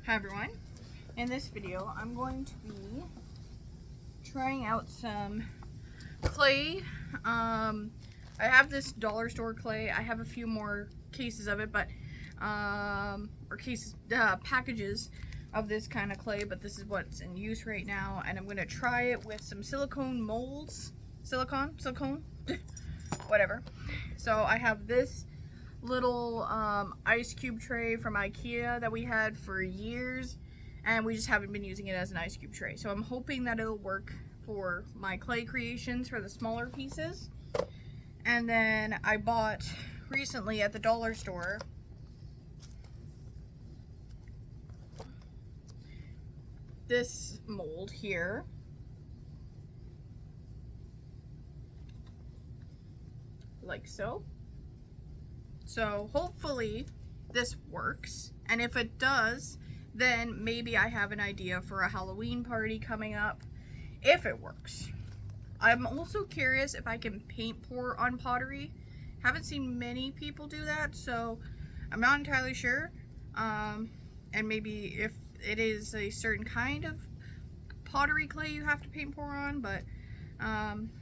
Hi everyone. In this video, I'm going to be trying out some clay. I have this dollar store clay. I have a few more cases of it, but packages of this kind of clay, but this is what's in use right now, and I'm going to try it with some silicone molds. Silicone, whatever. So I have this little ice cube tray from IKEA that we had for years, and we just haven't been using it as an ice cube tray. So I'm hoping that it'll work for my clay creations for the smaller pieces. And then I bought recently at the dollar store this mold here. Like so. So hopefully this works, and if it does, then maybe I have an idea for a Halloween party coming up if it works. I'm also curious if I can paint pour on pottery. Haven't seen many people do that, so I'm not entirely sure. And maybe if it is a certain kind of pottery clay you have to paint pour on, but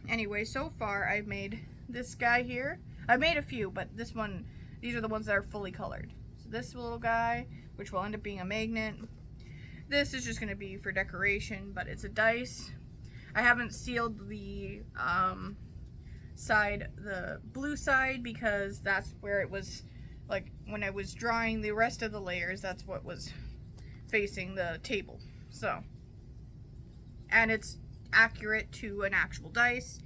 anyway, so far I've made this guy here. I made a few, but this one, these are the ones that are fully colored. So this little guy, which will end up being a magnet. This is just going to be for decoration, but it's a dice. I haven't sealed the side, the blue side, because that's where it was, like, when I was drawing the rest of the layers, that's what was facing the table. So, and it's accurate to an actual dice.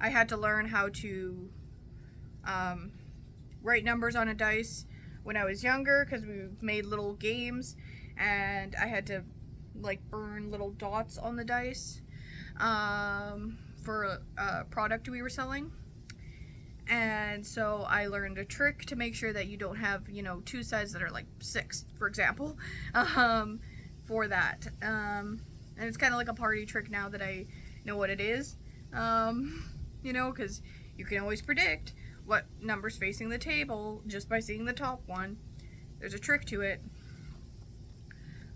I had to learn how to write numbers on a dice when I was younger, because we made little games, and I had to like burn little dots on the dice for a product we were selling. And so I learned a trick to make sure that you don't have, you know, two sides that are like 6, for example, for that. And it's kind of like a party trick now that I know what it is, you know, because you can always predict what number's facing the table just by seeing the top one. There's a trick to it.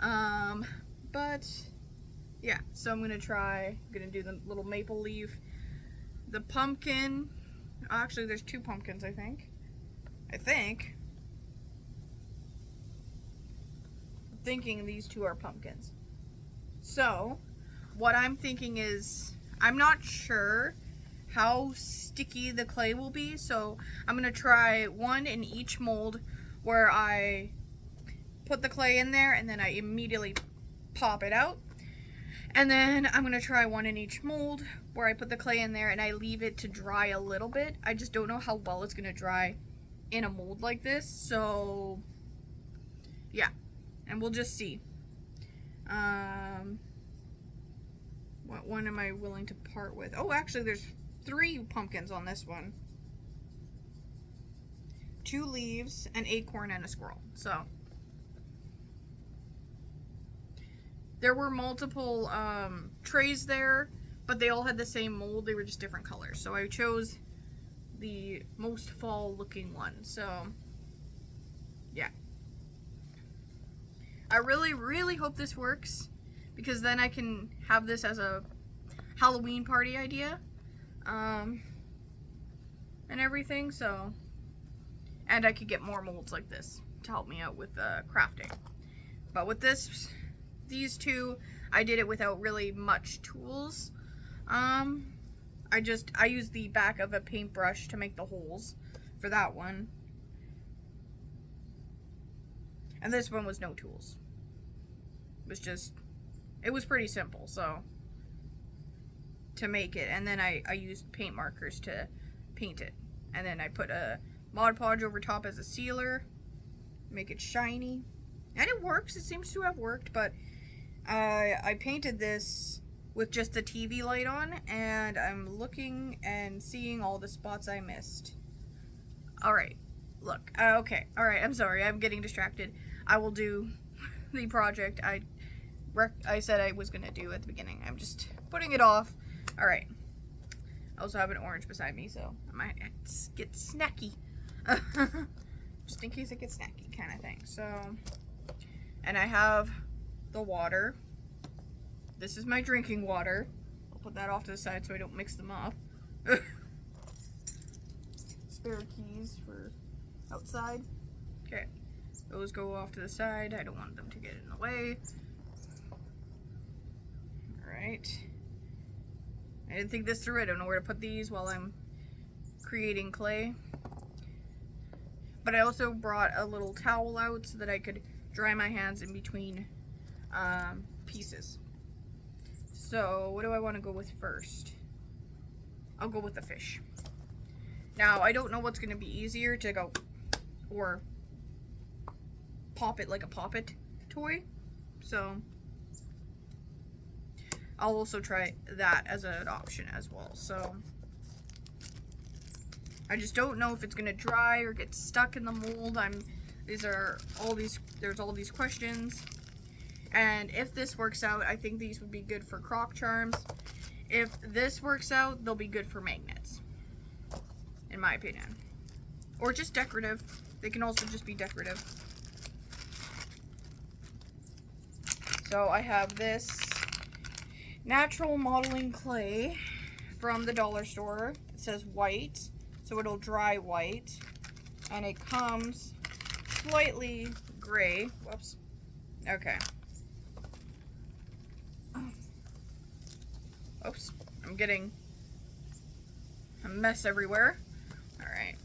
But yeah, so I'm gonna do the little maple leaf, the pumpkin. Actually, there's 2 pumpkins, I think. I'm thinking these 2 are pumpkins. So what I'm thinking is, I'm not sure how sticky the clay will be, so I'm gonna try one in each mold where I put the clay in there and then I immediately pop it out. And then I'm gonna try one in each mold where I put the clay in there and I leave it to dry a little bit. I just don't know how well it's gonna dry in a mold like this, so yeah, and we'll just see. What one am I willing to part with? Oh, actually there's 3 pumpkins on this one. 2 leaves, an acorn, and a squirrel. So there were multiple trays there, but they all had the same mold. They were just different colors. So I chose the most fall looking one. So yeah. I really, really hope this works, because then I can have this as a Halloween party idea. And everything, so, and I could get more molds like this to help me out with crafting. But with these 2, I did it without really much tools. I used the back of a paintbrush to make the holes for that one. And this one was no tools. It was pretty simple, so, to make it. And then I used paint markers to paint it. And then I put a Mod Podge over top as a sealer, make it shiny. And it works, it seems to have worked, but I painted this with just the TV light on, and I'm looking and seeing all the spots I missed. Alright, look, okay, alright, I'm sorry, I'm getting distracted. I will do the project I said I was gonna do at the beginning. I'm just putting it off. Alright. I also have an orange beside me, so I might get snacky. Just in case I get snacky kind of thing. So, And I have the water. This is my drinking water. I'll put that off to the side so I don't mix them up. Spare keys for outside. Okay, those go off to the side. I don't want them to get in the way. Alright. I didn't think this through. I don't know where to put these while I'm creating clay. But I also brought a little towel out so that I could dry my hands in between pieces. So what do I want to go with first? I'll go with the fish. Now I don't know what's going to be easier to go or pop it like a pop it toy. So I'll also try that as an option as well. So I just don't know if it's gonna dry or get stuck in the mold. There's all these questions. And if this works out, I think these would be good for crock charms. If this works out, they'll be good for magnets, in my opinion. Or just decorative. They can also just be decorative. So I have this natural modeling clay from the dollar store. It says white, so it'll dry white, and it comes slightly gray. Whoops. Okay. Oops. I'm getting a mess everywhere. All right.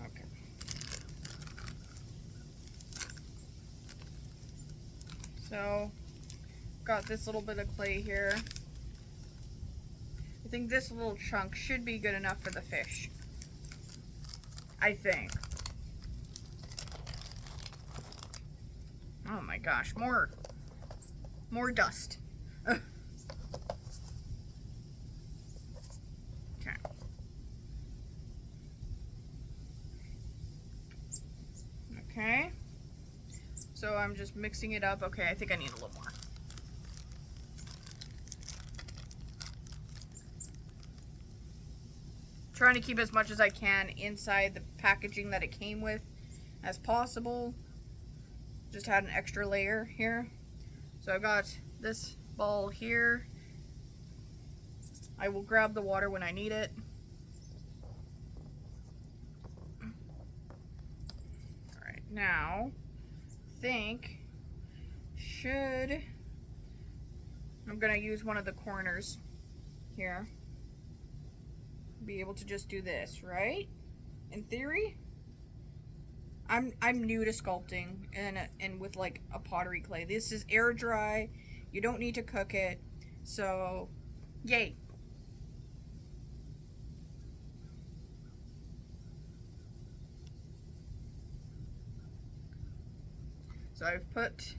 Okay. So, got this little bit of clay here. I think this little chunk should be good enough for the fish. I think. Oh my gosh, more dust. Okay. Okay. So I'm just mixing it up. Okay, I think I need a little more. Trying to keep as much as I can inside the packaging that it came with as possible. Just had an extra layer here. So I got this ball here. I will grab the water when I need it. Alright, now I'm gonna use one of the corners here. Be able to just do this, right? In theory. I'm new to sculpting and with like a pottery clay. This is air dry. You don't need to cook it. So, yay. So I've put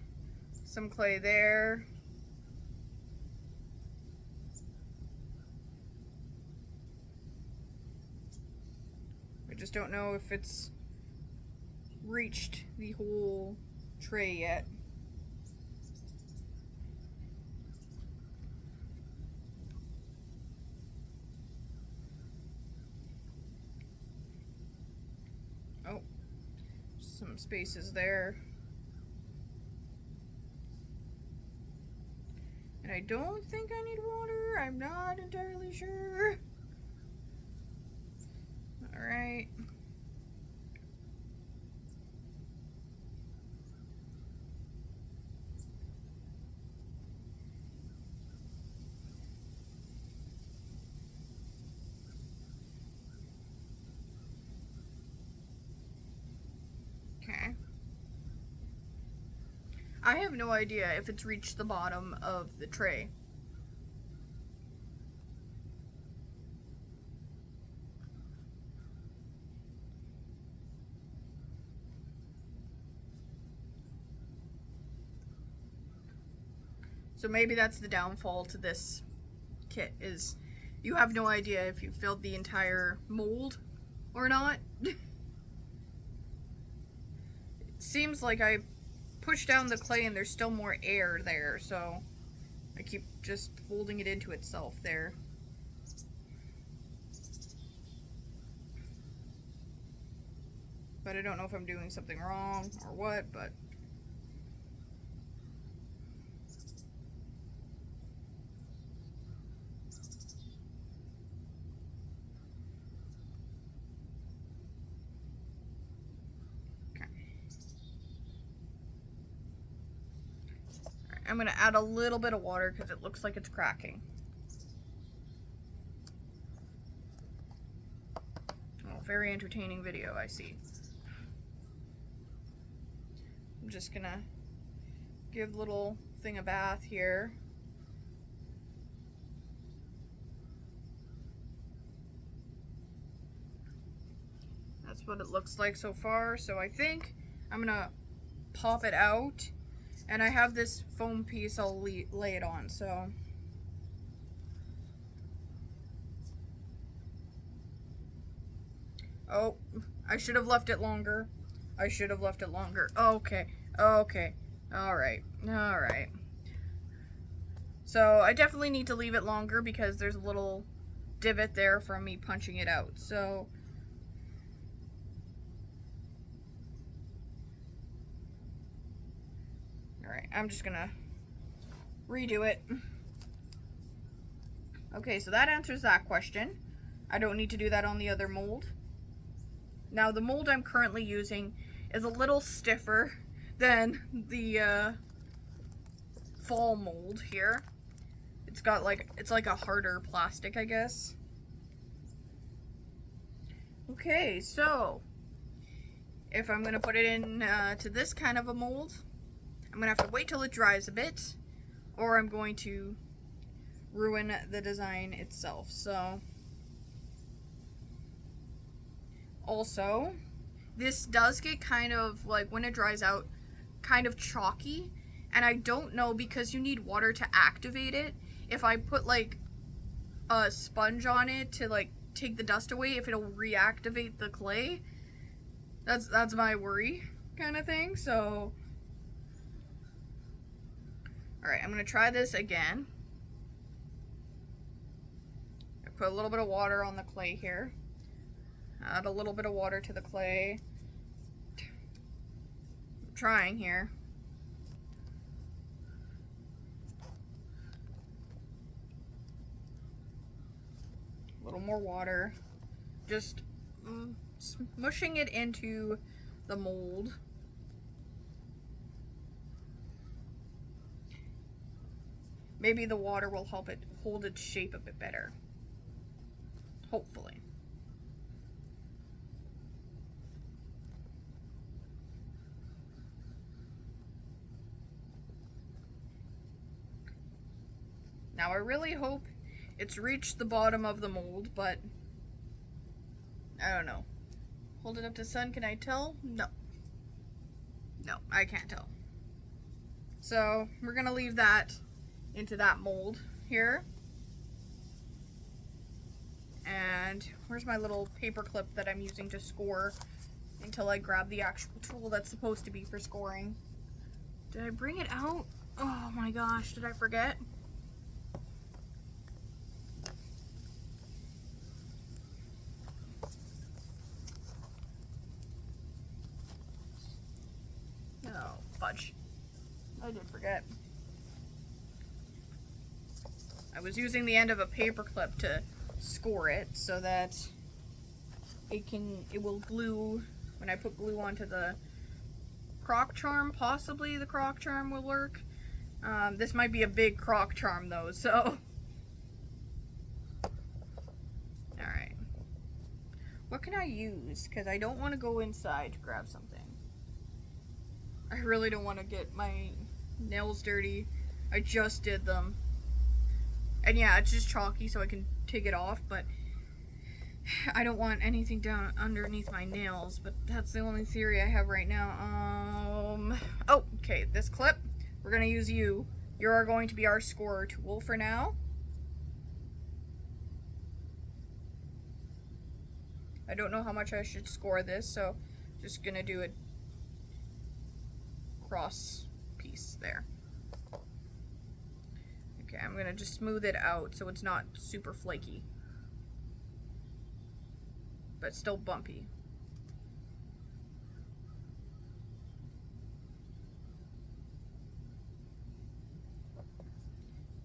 some clay there. I just don't know if it's reached the whole tray yet. Oh, some spaces there. And I don't think I need water. I'm not entirely sure. All right. Okay. I have no idea if it's reached the bottom of the tray. So maybe that's the downfall to this kit, is you have no idea if you filled the entire mold or not. It seems like I pushed down the clay and there's still more air there, so I keep just folding it into itself there. But I don't know if I'm doing something wrong or what, but... I'm going to add a little bit of water because it looks like it's cracking. Oh, very entertaining video, I see. I'm just going to give little thing a bath here. That's what it looks like so far. So I think I'm going to pop it out. And I have this foam piece I'll lay it on, so. Oh, I should have left it longer. I should have left it longer. Okay, okay, alright, alright. So I definitely need to leave it longer because there's a little divot there from me punching it out, so. Alright, I'm just gonna redo it. Okay, so that answers that question. I don't need to do that on the other mold. Now, the mold I'm currently using is a little stiffer than the fall mold here. It's got like, it's like a harder plastic, I guess. Okay, so if I'm gonna put it in to this kind of a mold, I'm gonna have to wait till it dries a bit, or I'm going to ruin the design itself. So, also, this does get kind of, like, when it dries out, kind of chalky, and I don't know, because you need water to activate it, if I put, like, a sponge on it to, like, take the dust away, if it'll reactivate the clay. That's my worry, kind of thing, so... Alright, I'm going to try this again. I put a little bit of water on the clay here. Add a little bit of water to the clay. I'm trying here. A little more water. Just smushing it into the mold. Maybe the water will help it hold its shape a bit better. Hopefully. Now I really hope it's reached the bottom of the mold, but I don't know. Hold it up to the sun, can I tell? No. No, I can't tell. So we're gonna leave that into that mold here. And where's my little paper clip that I'm using to score until I grab the actual tool that's supposed to be for scoring. Did I bring it out? Oh my gosh, did I forget? Oh, fudge. I did forget. I was using the end of a paper clip to score it so that it will glue when I put glue onto the croc charm. Possibly the croc charm will work. This might be a big croc charm though, so. Alright. What can I use? Because I don't want to go inside to grab something. I really don't want to get my nails dirty. I just did them. And yeah, it's just chalky so I can take it off, but I don't want anything down underneath my nails, but that's the only theory I have right now. Oh, okay, this clip, we're going to use you. You are going to be our scorer tool for now. I don't know how much I should score this, so just going to do a cross piece there. Okay, I'm gonna just smooth it out so it's not super flaky, but still bumpy.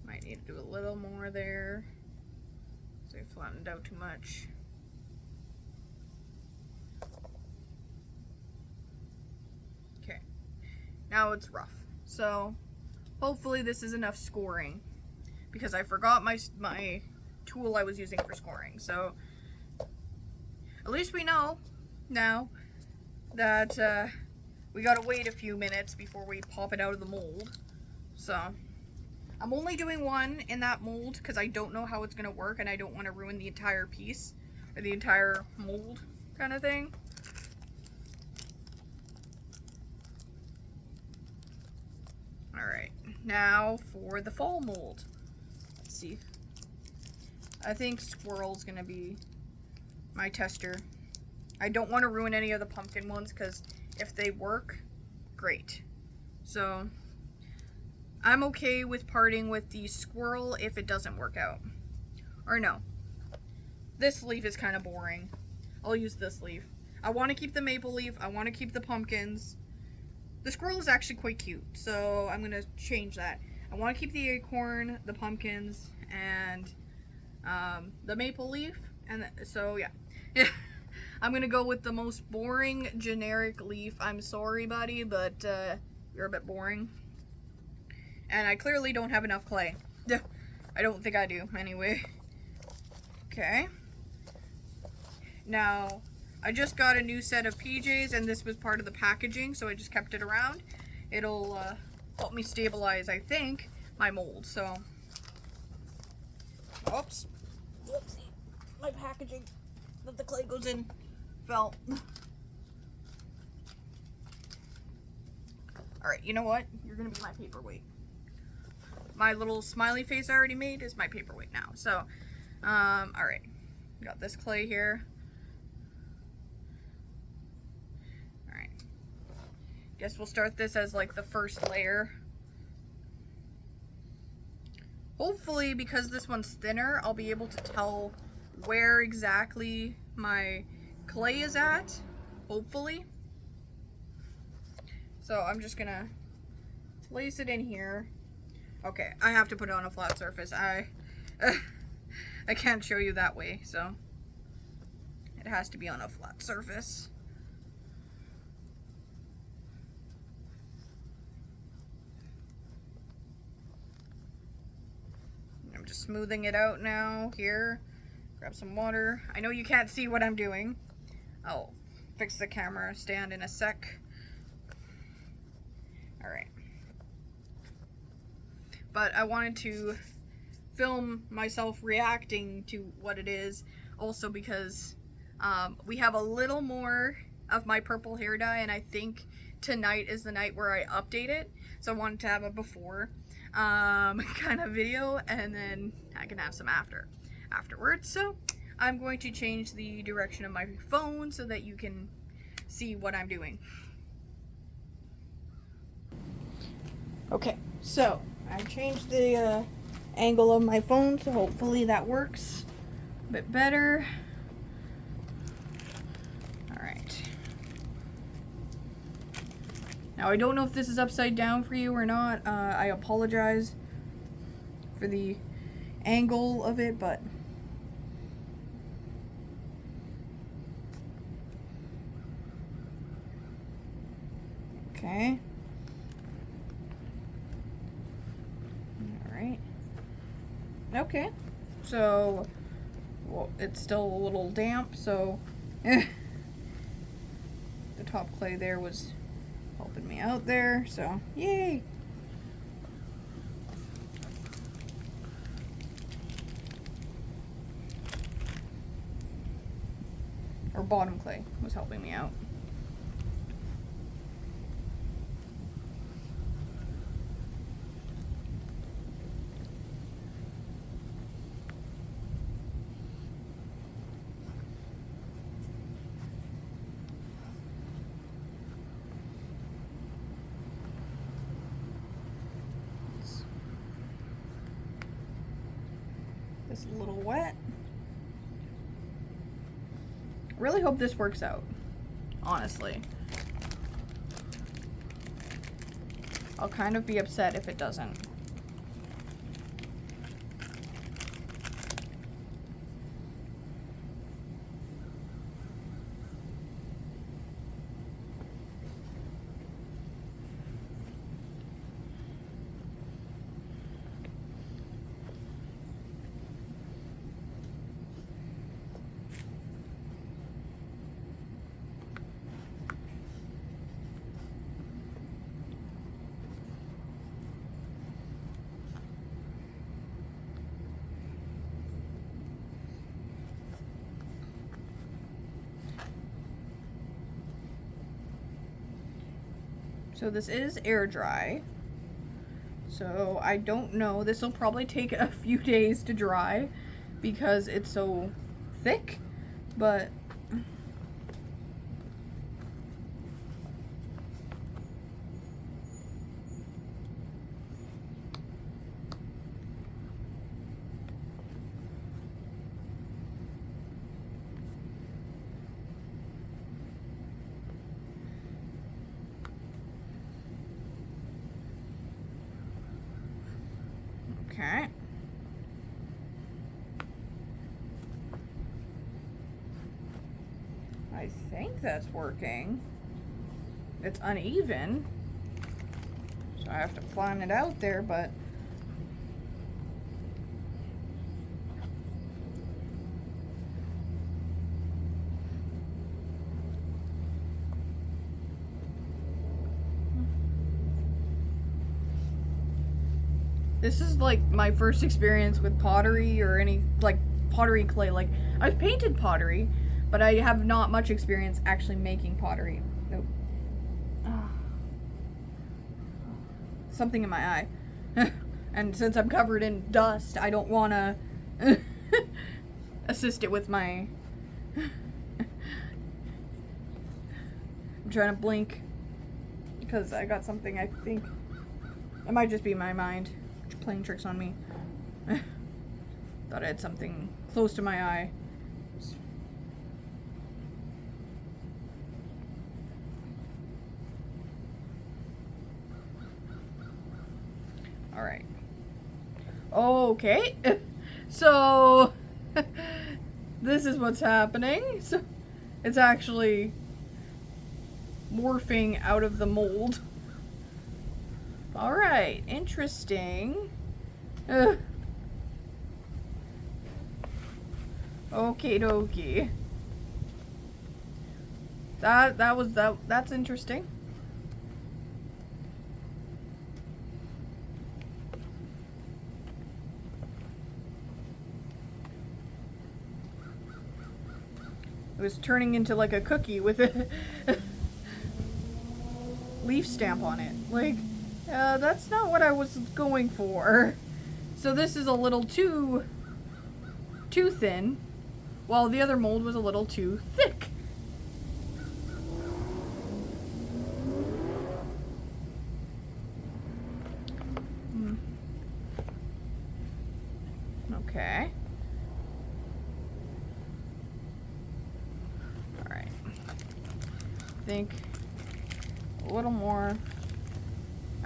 Might need to do a little more there, so I flattened out too much. Okay, now it's rough. So hopefully this is enough scoring, because I forgot my tool I was using for scoring. So at least we know now that we gotta wait a few minutes before we pop it out of the mold. So I'm only doing one in that mold because I don't know how it's gonna work and I don't want to ruin the entire piece or the entire mold kind of thing. Alright, now for the fall mold. Let's see. I think squirrel's gonna be my tester. I don't want to ruin any of the pumpkin ones because if they work, great. So I'm okay with parting with the squirrel if it doesn't work out. Or no. This leaf is kind of boring. I'll use this leaf. I want to keep the maple leaf. I want to keep the pumpkins. The squirrel is actually quite cute, so I'm going to change that. I want to keep the acorn, the pumpkins, and the maple leaf. And so, yeah. I'm going to go with the most boring generic leaf. I'm sorry, buddy, but you're a bit boring. And I clearly don't have enough clay. I don't think I do, anyway. Okay. Now, I just got a new set of PJs, and this was part of the packaging, so I just kept it around. It'll help me stabilize, I think, my mold, so. Oops. Oopsie. My packaging that the clay goes in fell. Alright, you know what? You're gonna be my paperweight. My little smiley face I already made is my paperweight now. So, alright. Got this clay here. Alright. Guess we'll start this as like the first layer. Hopefully, because this one's thinner, I'll be able to tell where exactly my clay is at. Hopefully. So I'm just gonna place it in here. Okay, I have to put it on a flat surface. I can't show you that way, so it has to be on a flat surface. I'm just smoothing it out now here. Grab some water. I know you can't see what I'm doing. I'll fix the camera stand in a sec. Alright. But I wanted to film myself reacting to what it is, also because we have a little more of my purple hair dye, and I think tonight is the night where I update it, so I wanted to have a before kind of video, and then I can have some afterwards. So I'm going to change the direction of my phone so that you can see what I'm doing. Okay, so I changed the angle of my phone, so hopefully that works a bit better. Alright. Now I don't know if this is upside down for you or not. I apologize for the angle of it, but okay. Alright. Okay. So, well, it's still a little damp, so the top clay there was helping me out there, so yay! Or bottom clay was helping me out. Just a little wet. Really hope this works out, honestly. I'll kind of be upset if it doesn't. So this is air dry. So I don't know. This will probably take a few days to dry because it's so thick, but okay. I think that's working. It's uneven, so I have to flatten it out there, but this is like my first experience with pottery or any like pottery clay. Like I've painted pottery, but I have not much experience actually making pottery. Nope. Something in my eye. And since I'm covered in dust, I don't want to assist it with my... I'm trying to blink because I got something, I think. It might just be my mind playing tricks on me. Thought I had something close to my eye. All right. Okay. So this is what's happening. So it's actually morphing out of the mold. All right, interesting. Okie dokie. That's interesting. It was turning into like a cookie with a leaf stamp on it. Like, that's not what I was going for. So this is a little too thin, while the other mold was a little too thick. Okay. All right. I think a little more.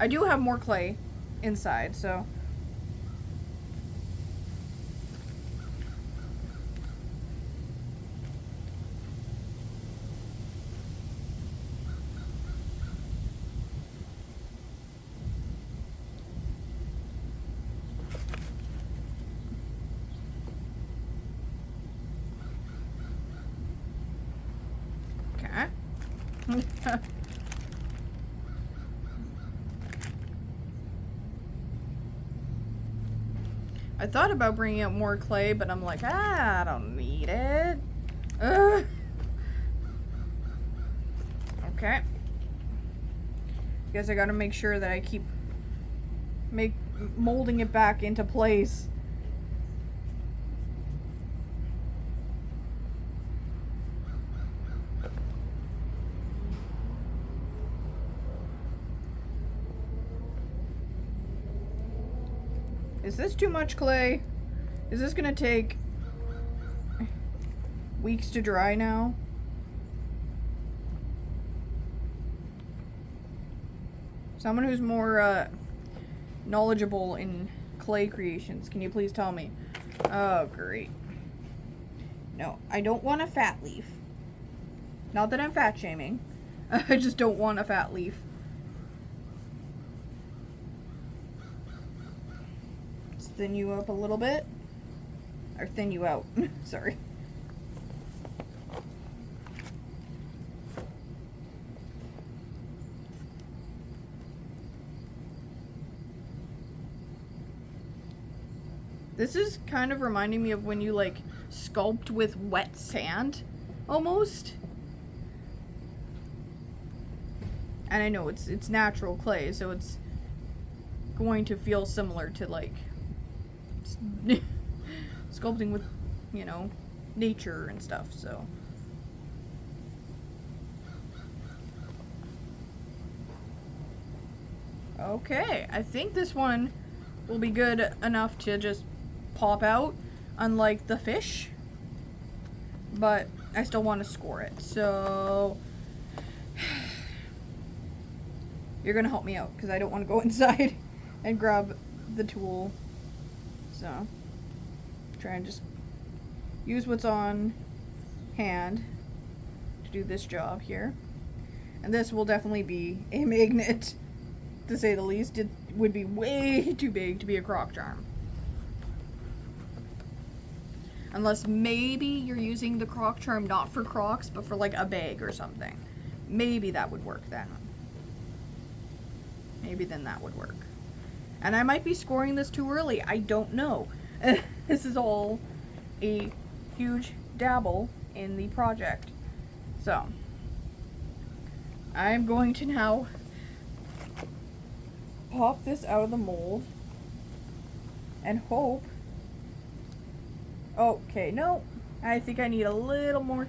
I do have more clay inside, so. Okay. I thought about bringing out more clay, but I'm like, I don't need it. Okay. Guess I gotta make sure that I keep molding it back into place. Is this too much clay? Is this gonna take weeks to dry now? Someone who's more knowledgeable in clay creations, can you please tell me? Oh, great. No, I don't want a fat leaf. Not that I'm fat shaming. I just don't want a fat leaf. Let's thin you up a little bit. Or thin you out. Sorry. This is kind of reminding me of when you like sculpt with wet sand, almost. And I know it's natural clay, so it's going to feel similar to like sculpting with, you know, nature and stuff, so. Okay, I think this one will be good enough to just pop out, unlike the fish, but I still want to score it, so you're gonna help me out because I don't want to go inside and grab the tool, so try and just use what's on hand to do this job here. And this will definitely be a magnet, to say the least. It would be way too big to be a croc charm. Unless maybe you're using the croc charm not for crocs, but for like a bag or something. Maybe that would work then. Maybe then that would work. And I might be scoring this too early. I don't know. This is all a huge dabble in the project. So, I'm going to now pop this out of the mold and hope. Okay, no. I think I need a little more.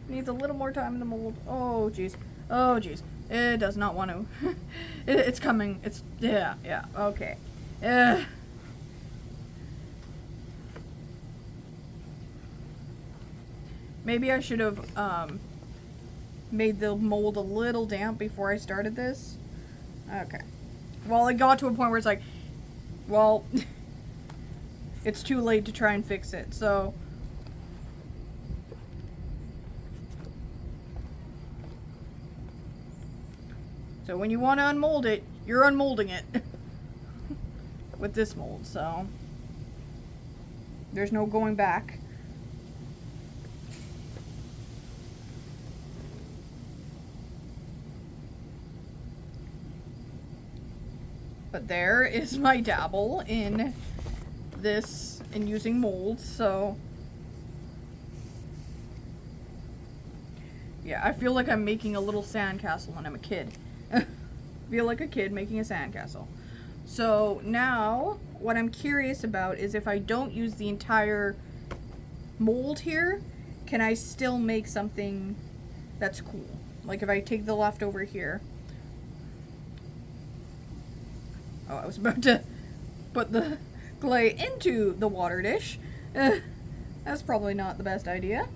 Needs a little more time in the mold. Oh, jeez. Oh, jeez. It does not want to. It's coming. It's, yeah, okay. Maybe I should have made the mold a little damp before I started this. Okay. Well, it got to a point where it's like, well, it's too late to try and fix it, so. So when you want to unmold it, you're unmolding it. With this mold, so. There's no going back. But there is my dabble in this, in using molds, so. Yeah, I feel like I'm making a little sandcastle when I'm a kid. Feel like a kid making a sandcastle. So now, what I'm curious about is if I don't use the entire mold here, can I still make something that's cool? Like if I take the leftover here. Oh, I was about to put the clay into the water dish. That's probably not the best idea.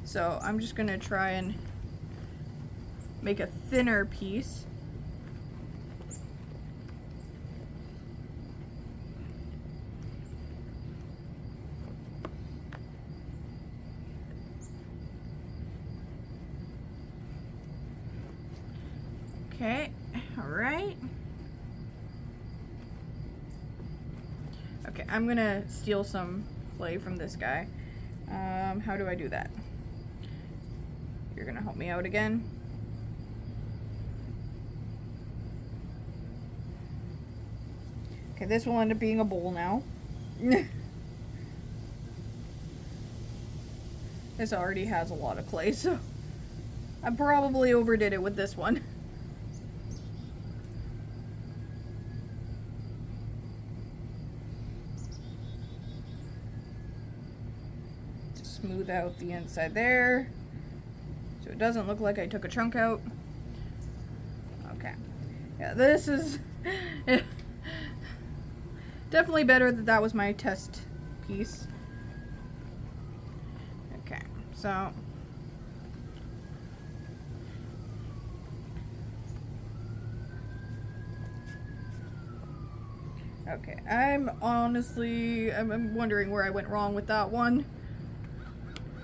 So I'm just gonna try and make a thinner piece. Okay, all right. Okay, I'm gonna steal some clay from this guy. How do I do that? You're gonna help me out again. Okay, this will end up being a bowl now. This already has a lot of clay, so I probably overdid it with this one. Smooth out the inside there so it doesn't look like I took a chunk out. Okay, yeah, this is definitely better that was my test piece. Okay, so okay, I'm wondering where I went wrong with that one.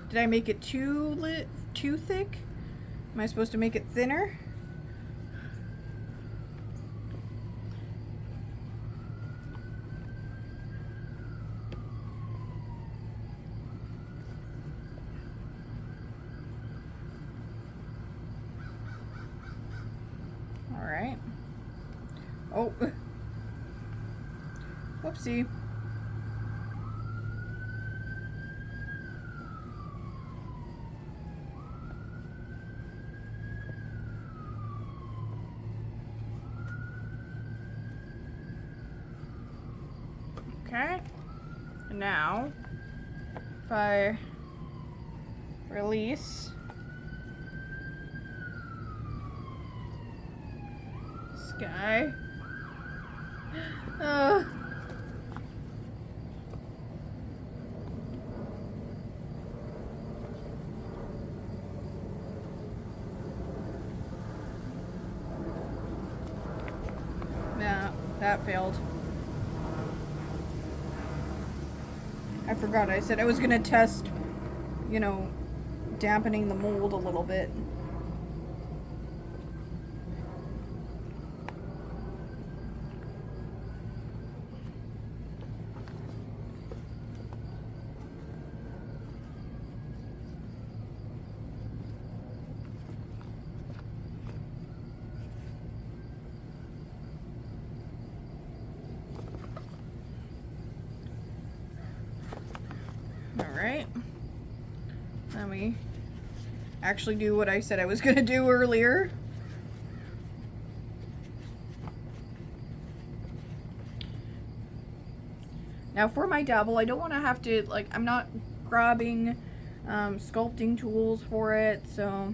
Did I make it too thick? Am I supposed to make it thinner? All right. Oh. Whoopsie. Okay. Now, if I release this guy. Yeah, that failed. I forgot I said I was gonna test, you know, dampening the mold a little bit. Alright. Let me actually do what I said I was gonna do earlier. Now for my dabble, I don't want to have to, like, I'm not grabbing sculpting tools for it, so...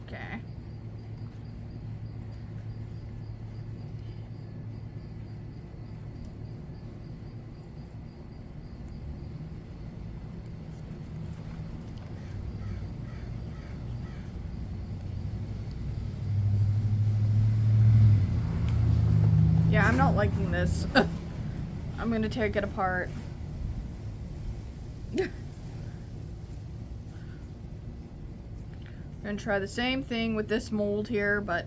Okay. Yeah, I'm not liking this. I'm gonna take it apart. Gonna try the same thing with this mold here, but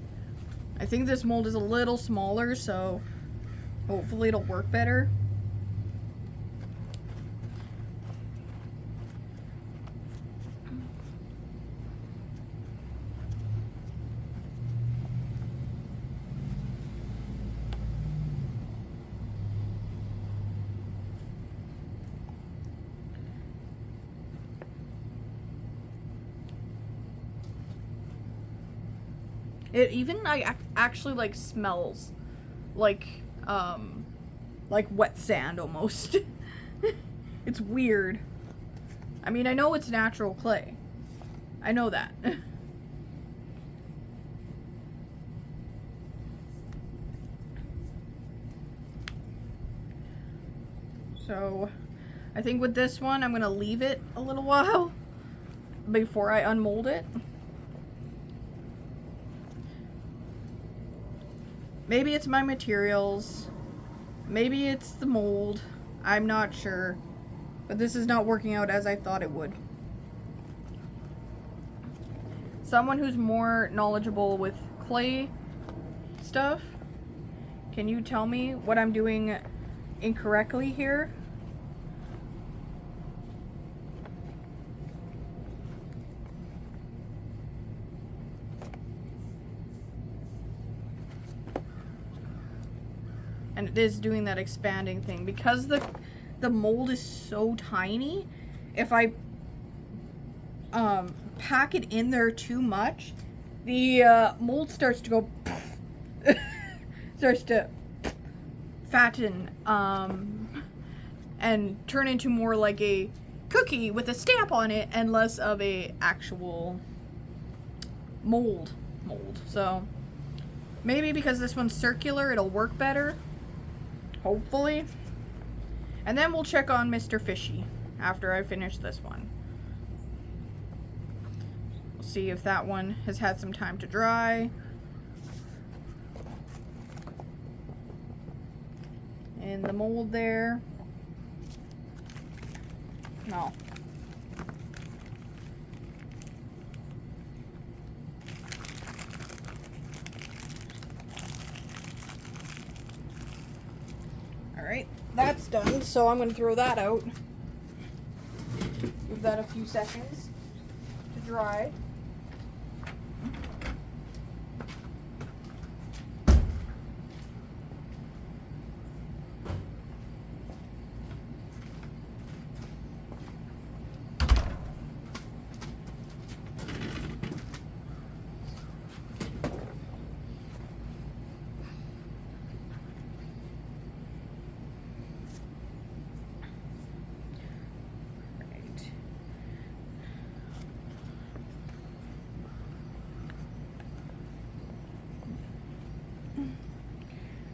I think this mold is a little smaller, so hopefully it'll work better. It even actually like smells like wet sand almost. It's weird. I mean, I know it's natural clay. I know that. So, I think with this one, I'm gonna leave it a little while before I unmold it. Maybe it's my materials. Maybe it's the mold. I'm not sure. But this is not working out as I thought it would. Someone who's more knowledgeable with clay stuff, can you tell me what I'm doing incorrectly here? And it is doing that expanding thing. Because the mold is so tiny, if I pack it in there too much, the mold starts to go starts to fatten and turn into more like a cookie with a stamp on it and less of a actual mold. So maybe because this one's circular, it'll work better. Hopefully. And then we'll check on Mr. Fishy after I finish this one. We'll see if that one has had some time to dry. In the mold there. No. Alright, that's done, so I'm going to throw that out. Give that a few seconds to dry.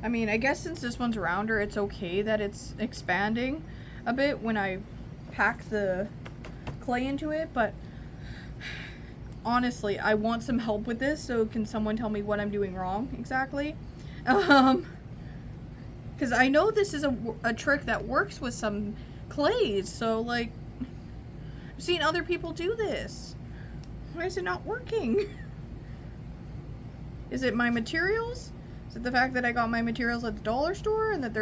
I mean, I guess since this one's rounder, it's okay that it's expanding a bit when I pack the clay into it, but honestly, I want some help with this, so can someone tell me what I'm doing wrong exactly? Because I know this is a trick that works with some clays, so like, I've seen other people do this. Why is it not working? Is it my materials? Is it the fact that I got my materials at the dollar store and that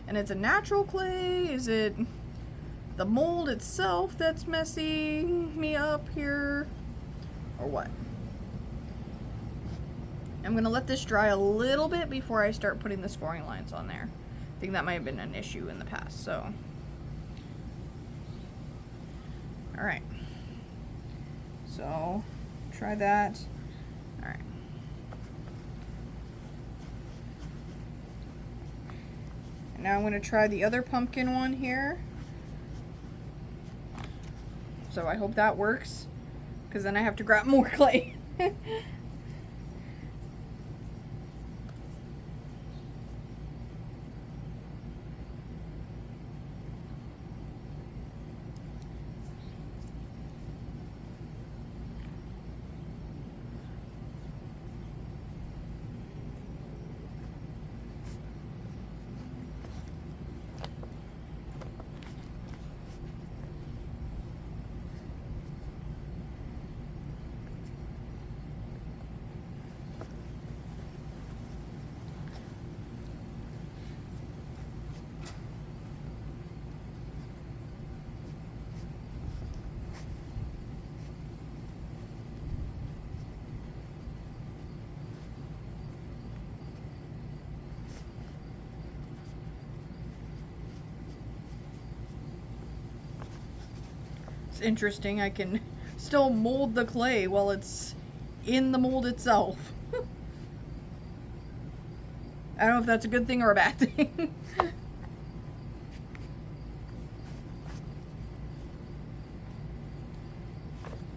it's a natural clay? Is it the mold itself that's messing me up here? Or what? I'm gonna let this dry a little bit before I start putting the scoring lines on there. I think that might have been an issue in the past, so. Alright. So, try that. Alright. Now I'm going to try the other pumpkin one here. So I hope that works, because then I have to grab more clay. It's interesting, I can still mold the clay while it's in the mold itself. I don't know if that's a good thing or a bad thing.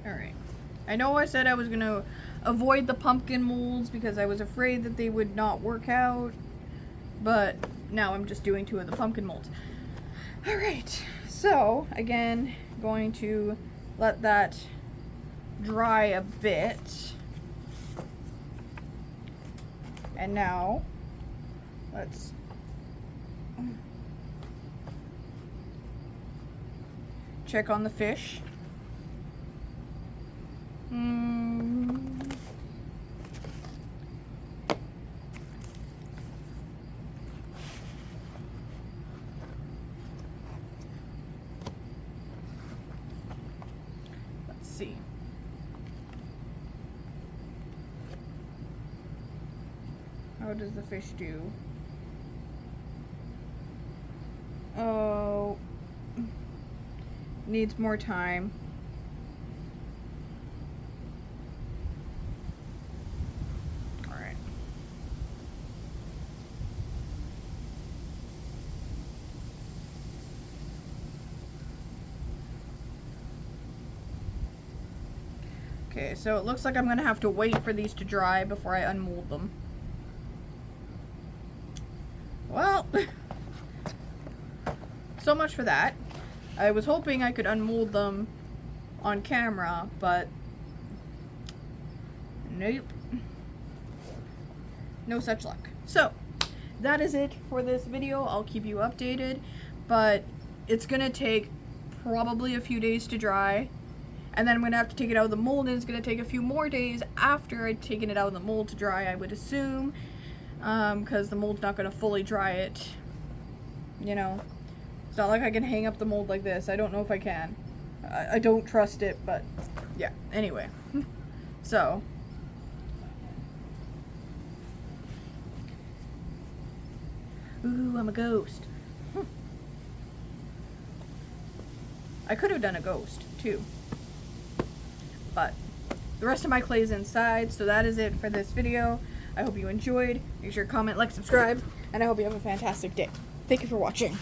Alright. I know I said I was going to avoid the pumpkin molds because I was afraid that they would not work out, but now I'm just doing 2 of the pumpkin molds. Alright, so again, going to let that dry a bit. And now, let's check on the fish. Let's see. How does the fish do? Oh, needs more time. All right. Okay, so it looks like I'm gonna have to wait for these to dry before I unmold them. Well, so much for that. I was hoping I could unmold them on camera, but nope. No such luck. So, that is it for this video. I'll keep you updated, but it's gonna take probably a few days to dry, and then I'm gonna have to take it out of the mold, and it's gonna take a few more days after I've taken it out of the mold to dry, I would assume, because the mold's not gonna fully dry it, you know. It's not like I can hang up the mold like this. I don't know if I can. I don't trust it, but yeah, anyway. So, ooh, I'm a ghost. I could have done a ghost, too. But the rest of my clay is inside, so that is it for this video. I hope you enjoyed. Make sure to comment, like, subscribe, and I hope you have a fantastic day. Thank you for watching.